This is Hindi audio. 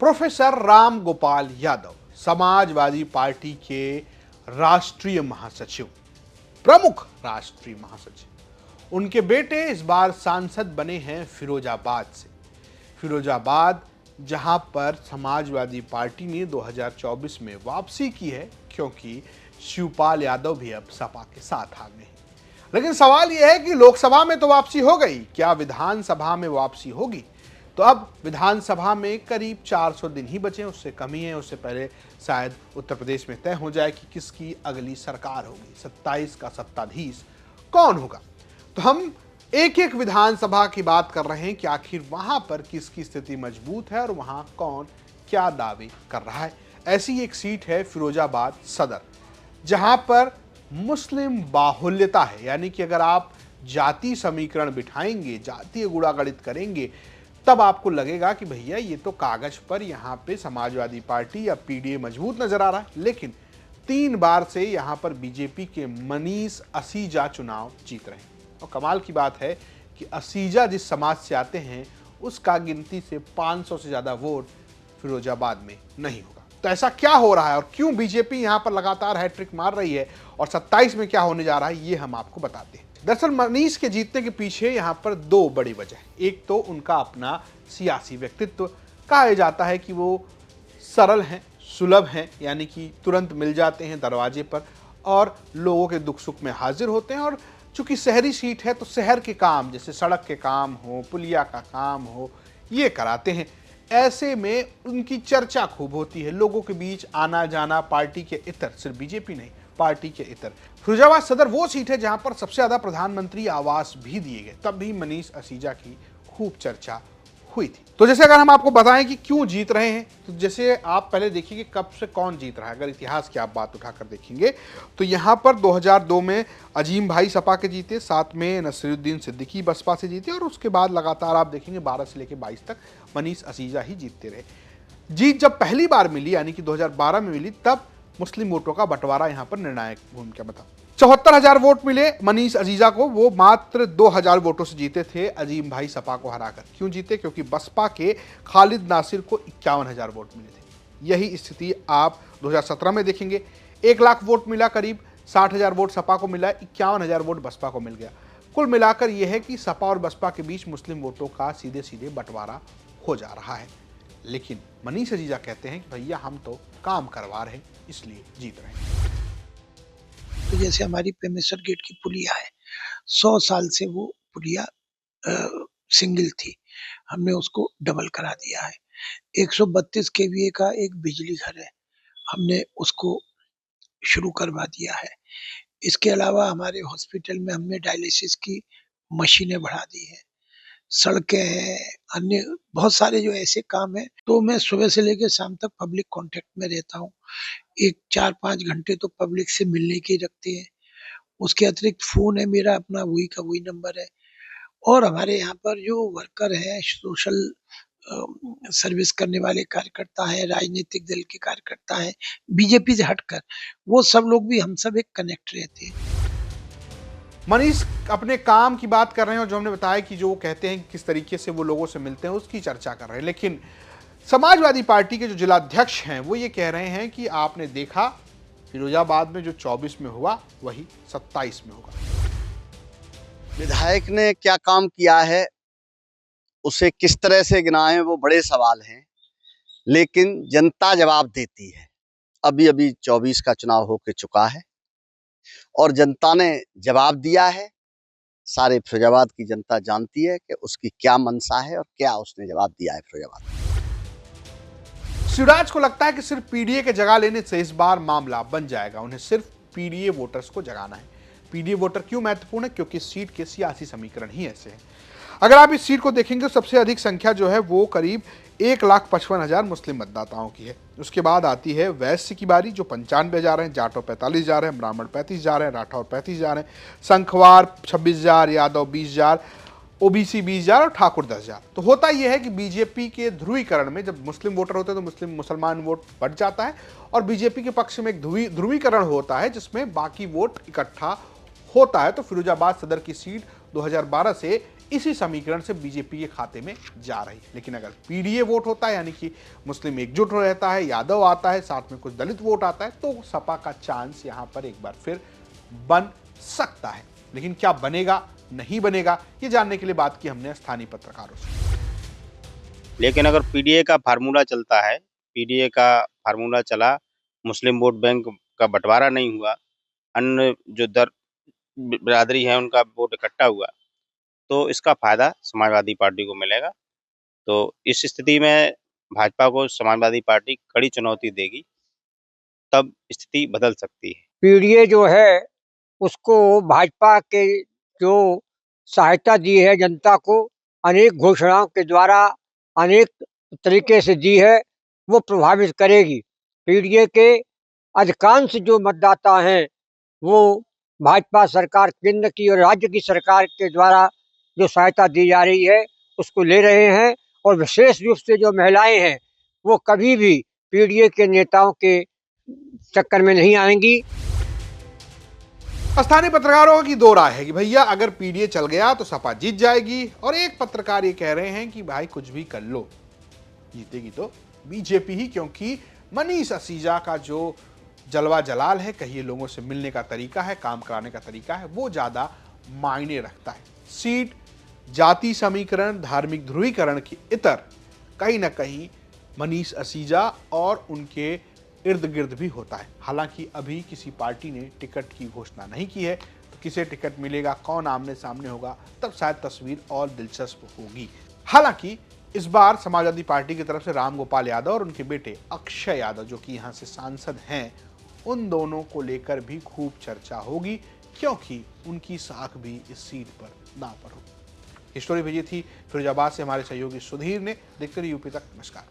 प्रोफेसर राम गोपाल यादव समाजवादी पार्टी के राष्ट्रीय महासचिव, प्रमुख राष्ट्रीय महासचिव, उनके बेटे इस बार सांसद बने हैं फिरोजाबाद से। फिरोजाबाद जहां पर समाजवादी पार्टी ने 2024 में वापसी की है, क्योंकि शिवपाल यादव भी अब सपा के साथ आ गए हैं। लेकिन सवाल यह है कि लोकसभा में तो वापसी हो गई, क्या विधानसभा में वापसी होगी? तो अब विधानसभा में करीब 400 दिन ही बचे, उससे कम ही है। उससे पहले शायद उत्तर प्रदेश में तय हो जाए कि किसकी अगली सरकार होगी, 27 का सत्ताधीश कौन होगा। तो हम एक एक विधानसभा की बात कर रहे हैं कि आखिर वहां पर किसकी स्थिति मजबूत है और वहां कौन क्या दावे कर रहा है। ऐसी एक सीट है फिरोजाबाद सदर, जहां पर मुस्लिम बाहुल्यता है, यानी कि अगर आप जाति समीकरण बिठाएंगे, जातीय गुणागणित करेंगे, तब आपको लगेगा कि भैया ये तो कागज पर यहाँ पे समाजवादी पार्टी या पीडीए मजबूत नजर आ रहा है। लेकिन 3 बार से यहाँ पर बीजेपी के मनीष असीजा चुनाव जीत रहे हैं। और कमाल की बात है कि असीजा जिस समाज से आते हैं, उसका गिनती से 500 से ज्यादा वोट फिरोजाबाद में नहीं होगा। तो ऐसा क्या हो रहा है और क्यों बीजेपी यहाँ पर लगातार हैट्रिक मार रही है और 27 में क्या होने जा रहा है, ये हम आपको बताते हैं। दरअसल मनीष के जीतने के पीछे यहाँ पर 2 बड़ी वजह है। एक तो उनका अपना सियासी व्यक्तित्व, कहा जाता है कि वो सरल हैं, सुलभ हैं, यानी कि तुरंत मिल जाते हैं दरवाजे पर और लोगों के दुख सुख में हाजिर होते हैं। और चूंकि शहरी सीट है तो शहर के काम, जैसे सड़क के काम हो, पुलिया का काम हो, ये कराते हैं। ऐसे में उनकी चर्चा खूब होती है, लोगों के बीच आना जाना, पार्टी के इतर, सिर्फ बीजेपी नहीं, पार्टी के इतर। फिरोजाबाद सदर वो सीट है जहां पर सबसे ज्यादा प्रधानमंत्री आवास भी दिए गए, तब भी मनीष असीजा की खूब चर्चा हुई थी। तो जैसे अगर हम आपको बताएं कि क्यों जीत रहे हैं, तो जैसे आप पहले देखिए कि कब से कौन जीत रहा है। अगर इतिहास की आप बात उठाकर देखेंगे तो यहाँ पर 2002 में अजीम भाई सपा के जीते, साथ में नसीरुद्दीन सिद्दीकी बसपा से जीते, और उसके बाद लगातार आप देखेंगे 12 से लेकर 22 तक मनीष असीजा ही जीतते रहे। जीत जब पहली बार मिली, यानी कि 2012 में मिली, तब मुस्लिम वोटों का बंटवारा यहाँ पर निर्णायक भूमिका बता। 74,000 वोट मिले मनीष अजीजा को, वो मात्र 2,000 वोटों से जीते थे अजीम भाई सपा को हराकर। क्यों जीते? क्योंकि बसपा के खालिद नासिर को 51,000 वोट मिले थे। यही स्थिति आप 2017 में देखेंगे। 1 लाख वोट मिला, करीब 60,000 वोट सपा को मिला, 51,000 वोट बसपा को मिल गया। कुल मिलाकर यह है कि सपा और बसपा के बीच मुस्लिम वोटों का सीधे सीधे बंटवारा हो जा रहा है। लेकिन मनीष अजीजा कहते हैं कि भैया हम तो काम करवा रहे हैं, इसलिए जीत रहे हैं। तो जैसे हमारी पेमेसर गेट की पुलिया है, 100 साल से वो पुलिया सिंगल थी, हमने उसको डबल करा दिया है। 132 केवीए का एक बिजली घर है, हमने उसको शुरू करवा दिया है। इसके अलावा हमारे हॉस्पिटल में हमने डायलिसिस की मशीनें बढ़ा दी है, सड़कें हैं, अन्य बहुत सारे जो ऐसे काम है। तो मैं सुबह से लेकर शाम तक पब्लिक कांटेक्ट में रहता हूँ। 4-5 घंटे तो पब्लिक से मिलने के रखते हैं। उसके अतिरिक्त फोन है मेरा अपना, वही का वही नंबर है। और हमारे यहाँ पर जो वर्कर है, सोशल सर्विस करने वाले कार्यकर्ता है, राजनीतिक दल के कार्यकर्ता है, बीजेपी से हटकर, वो सब लोग भी हम सब एक कनेक्ट रहते हैं। मनीष अपने काम की बात कर रहे हैं और जो हमने बताया कि जो वो कहते हैं किस तरीके से वो लोगों से मिलते हैं, उसकी चर्चा कर रहे हैं। लेकिन समाजवादी पार्टी के जो जिलाध्यक्ष हैं वो ये कह रहे हैं कि आपने देखा फिरोजाबाद में जो 24 में हुआ वही 27 में होगा। विधायक ने क्या काम किया है, उसे किस तरह से गिनाएं, वो बड़े सवाल हैं, लेकिन जनता जवाब देती है। अभी अभी 24 का चुनाव होके चुका है और जनता ने जवाब दिया है। सारे फिरोजाबाद की जनता जानती है कि उसकी क्या मंशा है और क्या उसने जवाब दिया है फिरोजाबाद। शिवराज को लगता है कि सिर्फ पीडीए के जगह लेने से इस बार मामला बन जाएगा। उन्हें सिर्फ पीडीए वोटर्स को जगाना है। पीडीए वोटर क्यों महत्वपूर्ण है? क्योंकि इस सीट के सियासी समीकरण ही ऐसे हैं। अगर आप इस सीट को देखेंगे तो सबसे अधिक संख्या जो है वो करीब 1,55,000 मुस्लिम मतदाताओं की है। उसके बाद आती है वैश्य की बारी, जो 95 जा रहे हैं, जाटो 45 जा रहे हैं, ब्राह्मण 35 जा रहे हैं, राठौर 35 जा रहे हैं, संखवार 26,000, यादव 20,000, ओबीसी 20,000 और ठाकुर 10,000। तो होता यह है कि बीजेपी के ध्रुवीकरण में जब मुस्लिम वोटर होते हैं तो मुसलमान वोट बढ़ जाता है और बीजेपी के पक्ष में एक ध्रुवीकरण होता है जिसमें बाकी वोट इकट्ठा होता है। तो फिरोजाबाद सदर की सीट 2012 से इसी समीकरण से बीजेपी के खाते में जा रही है। लेकिन अगर पीडीए वोट होता है, यानी कि मुस्लिम एकजुट हो रहता है, यादव आता है, साथ में कुछ दलित वोट आता है, तो सपा का चांस यहां पर एक बार फिर बन सकता है। लेकिन क्या बनेगा, नहीं बनेगा, ये जानने के लिए बात की हमने स्थानीय पत्रकारों से। लेकिन अगर पीडीए का फार्मूला चलता है, पीडीए का फार्मूला चला, मुस्लिम वोट बैंक का बंटवारा नहीं हुआ, अन्य जो बिरादरी है उनका वोट इकट्ठा हुआ, तो इसका फायदा समाजवादी पार्टी को मिलेगा। तो इस स्थिति में भाजपा को समाजवादी पार्टी कड़ी चुनौती देगी, तब स्थिति बदल सकती है। पीडीए जो है उसको भाजपा के जो सहायता दी है जनता को, अनेक घोषणाओं के द्वारा अनेक तरीके से दी है, वो प्रभावित करेगी। पीडीए के अधिकांश जो मतदाता हैं वो भाजपा सरकार केंद्र की और राज्य की सरकार के द्वारा जो सहायता दी जा रही है उसको ले रहे हैं, और विशेष रूप से जो महिलाएं हैं वो कभी भी पीडीए के नेताओं के चक्कर में नहीं आएंगी। स्थानीय पत्रकारों की दो राय है कि भैया अगर पीडीए चल गया तो सपा जीत जाएगी, और एक पत्रकार ये कह रहे हैं कि भाई कुछ भी कर लो, जीतेगी तो बीजेपी ही, क्योंकि मनीष असीजा का जो जलवा जलाल है, कहिए लोगों से मिलने का तरीका है, काम कराने का तरीका है, वो ज्यादा मायने रखता है। सीट, जाति समीकरण, धार्मिक ध्रुवीकरण की इतर कहीं ना कहीं मनीष असीजा और उनके इर्द गिर्द भी होता है। हालांकि अभी किसी पार्टी ने टिकट की घोषणा नहीं की है, तो किसे टिकट मिलेगा, कौन आमने सामने होगा, तब शायद तस्वीर और दिलचस्प होगी। हालांकि इस बार समाजवादी पार्टी की तरफ से रामगोपाल यादव और उनके बेटे अक्षय यादव, जो कि यहाँ से सांसद हैं, उन दोनों को लेकर भी खूब चर्चा होगी, क्योंकि उनकी साख भी इस सीट पर दांव पर होगी। स्टोरी भेजी थी फिरोजाबाद से हमारे सहयोगी सुधीर ने। देखते रहिए यूपी तक। नमस्कार।